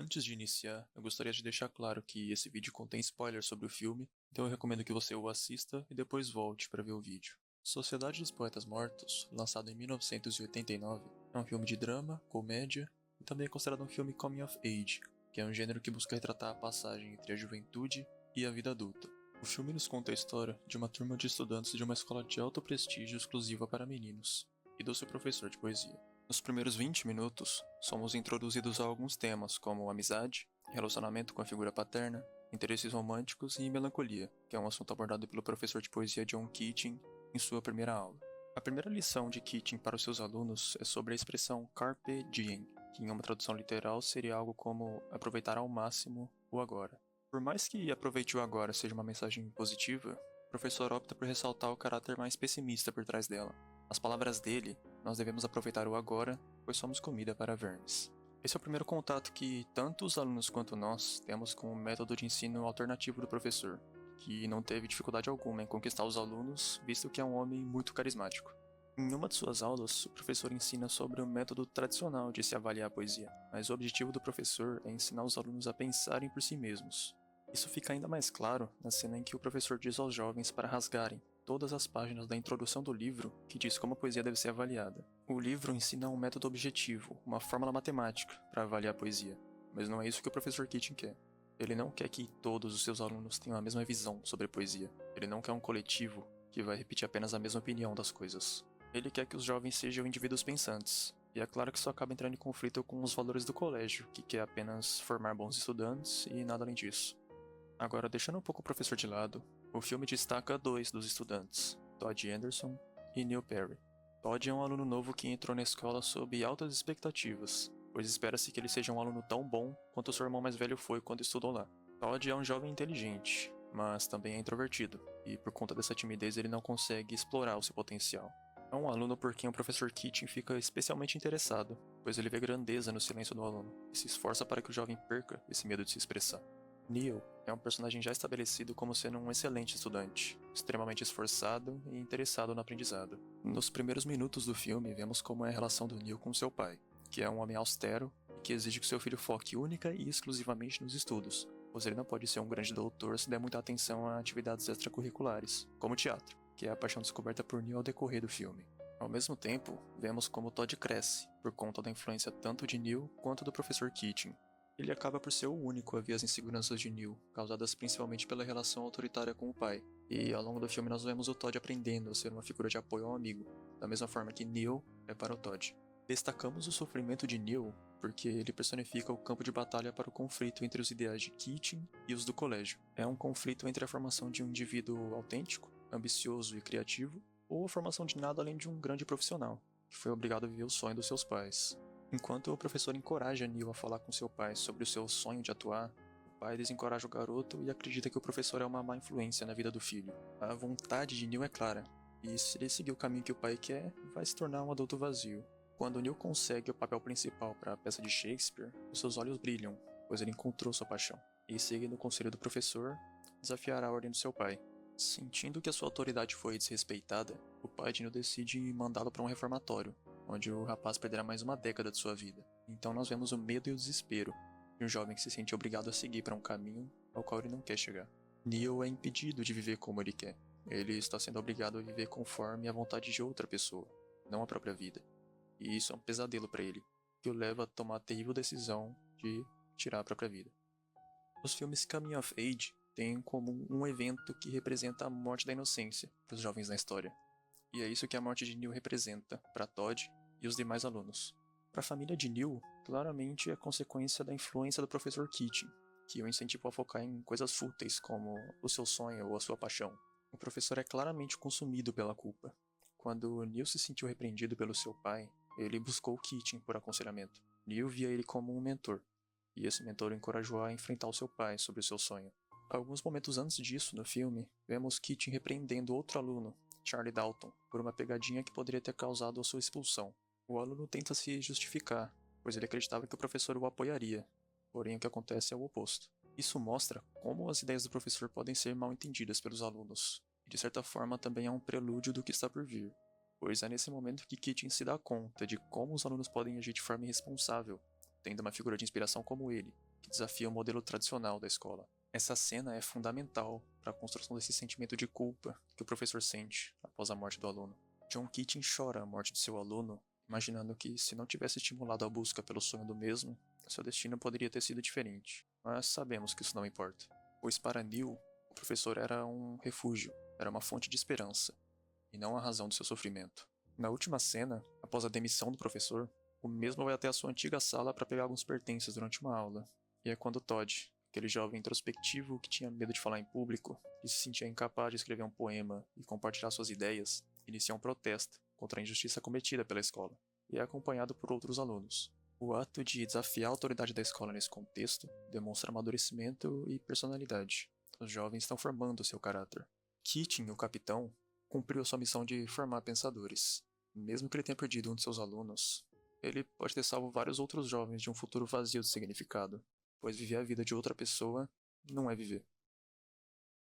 Antes de iniciar, eu gostaria de deixar claro que esse vídeo contém spoilers sobre o filme, então eu recomendo que você o assista e depois volte para ver o vídeo. Sociedade dos Poetas Mortos, lançado em 1989, é um filme de drama, comédia e também é considerado um filme coming of age, que é um gênero que busca retratar a passagem entre a juventude e a vida adulta. O filme nos conta a história de uma turma de estudantes de uma escola de alto prestígio exclusiva para meninos e do seu professor de poesia. Nos primeiros 20 minutos, somos introduzidos a alguns temas como amizade, relacionamento com a figura paterna, interesses românticos e melancolia, que é um assunto abordado pelo professor de poesia John Keating em sua primeira aula. A primeira lição de Keating para os seus alunos é sobre a expressão carpe diem, que em uma tradução literal seria algo como aproveitar ao máximo o agora. Por mais que aproveite o agora seja uma mensagem positiva, o professor opta por ressaltar o caráter mais pessimista por trás dela. As palavras dele, nós devemos aproveitar o agora, pois somos comida para vermes. Esse é o primeiro contato que tanto os alunos quanto nós temos com o método de ensino alternativo do professor, que não teve dificuldade alguma em conquistar os alunos, visto que é um homem muito carismático. Em uma de suas aulas, o professor ensina sobre o método tradicional de se avaliar a poesia, mas o objetivo do professor é ensinar os alunos a pensarem por si mesmos. Isso fica ainda mais claro na cena em que o professor diz aos jovens para rasgarem todas as páginas da introdução do livro que diz como a poesia deve ser avaliada. O livro ensina um método objetivo, uma fórmula matemática para avaliar a poesia, mas não é isso que o professor Keating quer. Ele não quer que todos os seus alunos tenham a mesma visão sobre a poesia. Ele não quer um coletivo que vai repetir apenas a mesma opinião das coisas. Ele quer que os jovens sejam indivíduos pensantes. E é claro que isso acaba entrando em conflito com os valores do colégio, que quer apenas formar bons estudantes e nada além disso. Agora, deixando um pouco o professor de lado, o filme destaca dois dos estudantes, Todd Anderson e Neil Perry. Todd é um aluno novo que entrou na escola sob altas expectativas, pois espera-se que ele seja um aluno tão bom quanto seu irmão mais velho foi quando estudou lá. Todd é um jovem inteligente, mas também é introvertido, e por conta dessa timidez ele não consegue explorar o seu potencial. É um aluno por quem o professor Keating fica especialmente interessado, pois ele vê grandeza no silêncio do aluno e se esforça para que o jovem perca esse medo de se expressar. Neil é um personagem já estabelecido como sendo um excelente estudante, extremamente esforçado e interessado no aprendizado. Nos primeiros minutos do filme, vemos como é a relação do Neil com seu pai, que é um homem austero e que exige que seu filho foque única e exclusivamente nos estudos, pois ele não pode ser um grande doutor se der muita atenção a atividades extracurriculares, como o teatro, que é a paixão descoberta por Neil ao decorrer do filme. Ao mesmo tempo, vemos como Todd cresce, por conta da influência tanto de Neil quanto do professor Keating. Ele acaba por ser o único a ver as inseguranças de Neil, causadas principalmente pela relação autoritária com o pai. E ao longo do filme nós vemos o Todd aprendendo a ser uma figura de apoio ao amigo, da mesma forma que Neil é para o Todd. Destacamos o sofrimento de Neil porque ele personifica o campo de batalha para o conflito entre os ideais de Keating e os do colégio. É um conflito entre a formação de um indivíduo autêntico, ambicioso e criativo, ou a formação de nada além de um grande profissional, que foi obrigado a viver o sonho dos seus pais. Enquanto o professor encoraja Neil a falar com seu pai sobre o seu sonho de atuar, o pai desencoraja o garoto e acredita que o professor é uma má influência na vida do filho. A vontade de Neil é clara, e se ele seguir o caminho que o pai quer, vai se tornar um adulto vazio. Quando Neil consegue o papel principal para a peça de Shakespeare, os seus olhos brilham, pois ele encontrou sua paixão, e seguindo o conselho do professor, desafiará a ordem do seu pai. Sentindo que a sua autoridade foi desrespeitada, o pai de Neil decide mandá-lo para um reformatório, onde o rapaz perderá mais uma década de sua vida. Então nós vemos o medo e o desespero de um jovem que se sente obrigado a seguir para um caminho ao qual ele não quer chegar. Neil é impedido de viver como ele quer. Ele está sendo obrigado a viver conforme a vontade de outra pessoa, não a própria vida. E isso é um pesadelo para ele, que o leva a tomar a terrível decisão de tirar a própria vida. Os filmes Coming of Age têm em comum um evento que representa a morte da inocência para os jovens na história. E é isso que a morte de Neil representa para Todd e os demais alunos. Para a família de Neil, claramente é consequência da influência do professor Keating, que o incentivou a focar em coisas fúteis como o seu sonho ou a sua paixão. O professor é claramente consumido pela culpa. Quando Neil se sentiu repreendido pelo seu pai, ele buscou Keating por aconselhamento. Neil via ele como um mentor, e esse mentor o encorajou a enfrentar o seu pai sobre o seu sonho. Alguns momentos antes disso, no filme, vemos Keating repreendendo outro aluno, Charlie Dalton, por uma pegadinha que poderia ter causado a sua expulsão. O aluno tenta se justificar, pois ele acreditava que o professor o apoiaria, porém o que acontece é o oposto. Isso mostra como as ideias do professor podem ser mal entendidas pelos alunos, e de certa forma também é um prelúdio do que está por vir, pois é nesse momento que Keating se dá conta de como os alunos podem agir de forma irresponsável, tendo uma figura de inspiração como ele, que desafia o modelo tradicional da escola. Essa cena é fundamental para a construção desse sentimento de culpa que o professor sente após a morte do aluno. John Keating chora a morte de seu aluno, imaginando que, se não tivesse estimulado a busca pelo sonho do mesmo, seu destino poderia ter sido diferente. Mas sabemos que isso não importa, pois para Neil, o professor era um refúgio, era uma fonte de esperança, e não a razão do seu sofrimento. Na última cena, após a demissão do professor, o mesmo vai até a sua antiga sala para pegar alguns pertences durante uma aula. E é quando Todd, aquele jovem introspectivo que tinha medo de falar em público, que se sentia incapaz de escrever um poema e compartilhar suas ideias, inicia um protesto contra a injustiça cometida pela escola, e é acompanhado por outros alunos. O ato de desafiar a autoridade da escola nesse contexto demonstra amadurecimento e personalidade. Os jovens estão formando seu caráter. Keating, o capitão, cumpriu a sua missão de formar pensadores. Mesmo que ele tenha perdido um de seus alunos, ele pode ter salvo vários outros jovens de um futuro vazio de significado, pois viver a vida de outra pessoa não é viver.